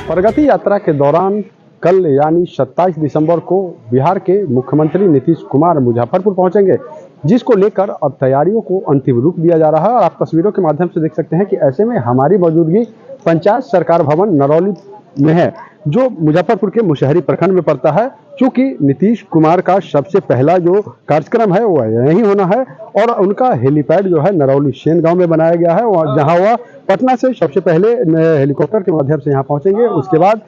प्रगति यात्रा के दौरान कल यानी 27 दिसंबर को बिहार के मुख्यमंत्री नीतीश कुमार मुजफ्फरपुर पहुंचेंगे, जिसको लेकर अब तैयारियों को अंतिम रूप दिया जा रहा है। और आप तस्वीरों के माध्यम से देख सकते हैं कि ऐसे में हमारी मौजूदगी पंचायत सरकार भवन नरौली में है, जो मुजफ्फरपुर के मुशहरी प्रखंड में पड़ता है। चूंकि नीतीश कुमार का सबसे पहला जो कार्यक्रम है वो यही होना है और उनका हेलीपैड जो है नरौली शेन गांव में बनाया गया है, जहां वह पटना से सबसे पहले हेलीकॉप्टर के माध्यम से यहां पहुंचेंगे। उसके बाद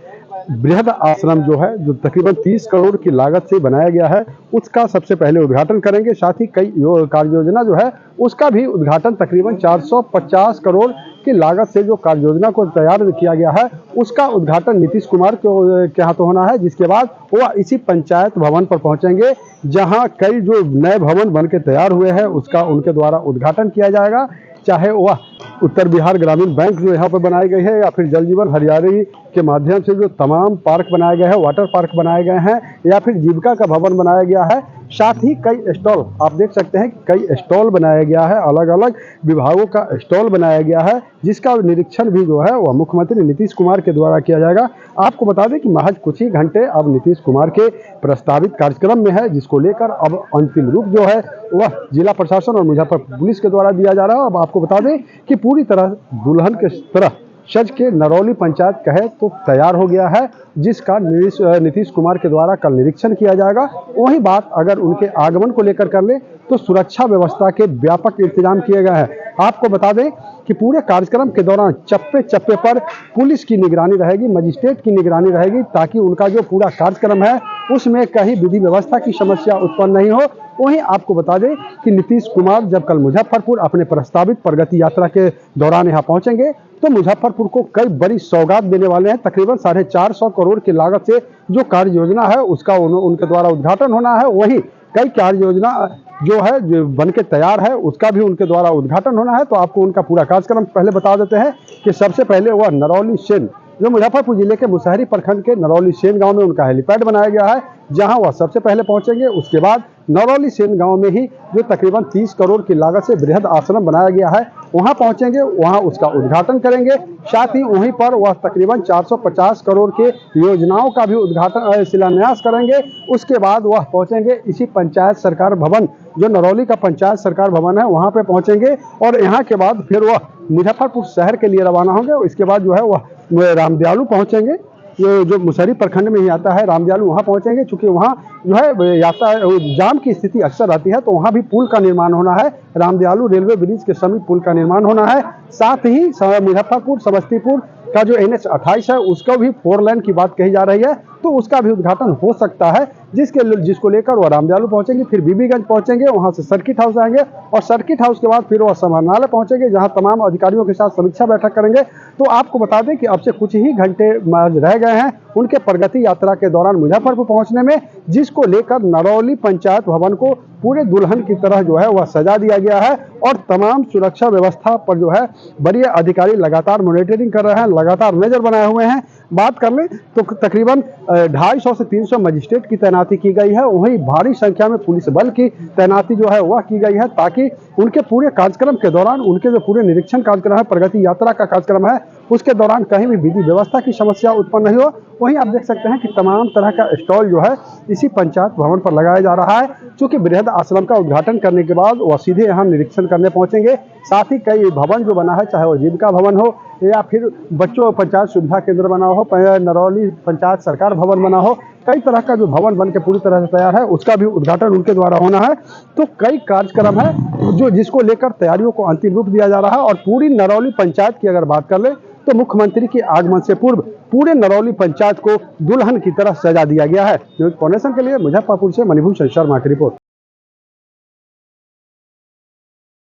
बृहद आश्रम जो है, जो तकरीबन 30 करोड़ की लागत से बनाया गया है, उसका सबसे पहले उद्घाटन करेंगे। साथ ही कई कार्य योजना जो है उसका भी उद्घाटन तकरीबन 450 करोड़ की लागत से जो कार्य योजना को तैयार किया गया है उसका उद्घाटन नीतीश कुमार के हाथों होना है। जिसके बाद वह इसी पंचायत भवन पर पहुंचेंगे, जहां कई जो नए भवन बनकर तैयार हुए हैं उसका उनके द्वारा उद्घाटन किया जाएगा। चाहे वह उत्तर बिहार ग्रामीण बैंक जो यहाँ पर बनाई गई है, या फिर जल जीवन हरियाली के माध्यम से जो तमाम पार्क बनाए गए हैं, वाटर पार्क बनाए गए हैं, या फिर जीविका का भवन बनाया गया है। साथ ही कई स्टॉल आप देख सकते हैं, कई स्टॉल बनाया गया है, अलग अलग विभागों का स्टॉल बनाया गया है, जिसका निरीक्षण भी जो है वह मुख्यमंत्री नीतीश कुमार के द्वारा किया जाएगा। आपको बता दें कि महज कुछ ही घंटे अब नीतीश कुमार के प्रस्तावित कार्यक्रम में है, जिसको लेकर अब अंतिम रूप जो है वह जिला प्रशासन और मुजफ्फरपुर पुलिस के द्वारा दिया जा रहा है। अब आपको बता दें कि पूरी तरह दुल्हन के तरह सज के नरौली पंचायत कहे तो तैयार हो गया है, जिसका नीतीश कुमार के द्वारा कल निरीक्षण किया जाएगा। वही बात अगर उनके आगमन को लेकर कर ले तो सुरक्षा व्यवस्था के व्यापक इंतजाम किए गए हैं। आपको बता दें कि पूरे कार्यक्रम के दौरान चप्पे चप्पे पर पुलिस की निगरानी रहेगी, मजिस्ट्रेट की निगरानी रहेगी, ताकि उनका जो पूरा कार्यक्रम है उसमें कहीं विधि व्यवस्था की समस्या उत्पन्न नहीं हो। वहीं आपको बता दें कि नीतीश कुमार जब कल मुजफ्फरपुर अपने प्रस्तावित प्रगति यात्रा के दौरान यहाँ पहुंचेंगे तो मुजफ्फरपुर को कई बड़ी सौगात देने वाले हैं। तकरीबन 450 करोड़ की लागत से जो कार्य योजना है उसका उनके द्वारा उद्घाटन होना है। वहीं कई कार्य योजना जो है जो बन के तैयार है उसका भी उनके द्वारा उद्घाटन होना है। तो आपको उनका पूरा कार्यक्रम पहले बता देते हैं कि सबसे पहले वह नरौली शेन, जो मुजफ्फरपुर जिले के मुशहरी प्रखंड के नरौली शेन गांव में उनका हेलीपैड बनाया गया है, जहां वह सबसे पहले पहुंचेंगे। उसके बाद नरौली शेन गांव में ही जो तकरीबन 30 करोड़ की लागत से बृहद आश्रम बनाया गया है वहां पहुंचेंगे, वहां उसका उद्घाटन करेंगे। साथ ही वहीं पर वह तकरीबन 450 करोड़ के योजनाओं का भी उद्घाटन शिलान्यास करेंगे। उसके बाद वह पहुंचेंगे इसी पंचायत सरकार भवन, जो नरौली का पंचायत सरकार भवन है, वहां पे पहुंचेंगे और यहाँ के बाद फिर वह मुजफ्फरपुर शहर के लिए रवाना होंगे। इसके बाद जो है वह रामदयालु पहुंचेंगे, जो मुशहरी प्रखंड में ही आता है रामदयालु, वहां पहुंचेंगे। चूंकि वहां जो है जाम की स्थिति अक्सर रहती है, तो वहां भी पुल का निर्माण होना है। रामदयालु रेलवे ब्रिज के समीप पुल का निर्माण होना है। साथ ही मुजफ्फरपुर समस्तीपुर का जो NH-28 है उसको भी 4 लेन की बात कही जा रही है, तो उसका भी उद्घाटन हो सकता है, जिसको लेकर वह रामदयालु पहुंचेंगे। फिर बीबीगंज पहुंचेंगे, वहां से सर्किट हाउस आएंगे और सर्किट हाउस के बाद फिर वह समाहरणालय पहुंचेंगे, जहां तमाम अधिकारियों के साथ समीक्षा बैठक करेंगे। तो आपको बता दें कि अब से कुछ ही घंटे रह गए हैं उनके प्रगति यात्रा के दौरान मुजफ्फरपुर पहुंचने में, जिसको लेकर नरौली पंचायत भवन को पूरे दुल्हन की तरह जो है वह सजा दिया गया है और तमाम सुरक्षा व्यवस्था पर जो है वरीय अधिकारी लगातार मॉनिटरिंग कर रहे हैं, लगातार नजर बनाए हुए हैं। बात कर लें तो तकरीबन 250 से 300 मजिस्ट्रेट की तैनाती की गई है। वहीं भारी संख्या में पुलिस बल की तैनाती जो है वह की गई है, ताकि उनके पूरे कार्यक्रम के दौरान, उनके जो पूरे निरीक्षण कार्यक्रम है, प्रगति यात्रा का कार्यक्रम है, उसके दौरान कहीं भी विधि व्यवस्था की समस्या उत्पन्न नहीं हो। वहीं आप देख सकते हैं कि तमाम तरह का स्टॉल जो है इसी पंचायत भवन पर लगाया जा रहा है। चूंकि बृहद आश्रम का उद्घाटन करने के बाद वह सीधे यहाँ निरीक्षण करने पहुंचेंगे। साथ ही कई भवन जो बना है, चाहे वो जीविका भवन हो या फिर बच्चों पंचायत सुविधा केंद्र बना हो, नरौली पंचायत सरकार भवन बना हो, कई तरह का जो भवन बन के पूरी तरह से तैयार है उसका भी उद्घाटन उनके द्वारा होना है। तो कई कार्यक्रम है जिसको लेकर तैयारियों को अंतिम रूप दिया जा रहा है। और पूरी नरौली पंचायत की अगर बात कर ले तो मुख्यमंत्री के आगमन से पूर्व पूरे नरौली पंचायत को दुल्हन की तरह सजा दिया गया है। न्यूज़ फाउंडेशन के लिए मुजफ्फरपुर से मणिभूषण शर्मा की रिपोर्ट।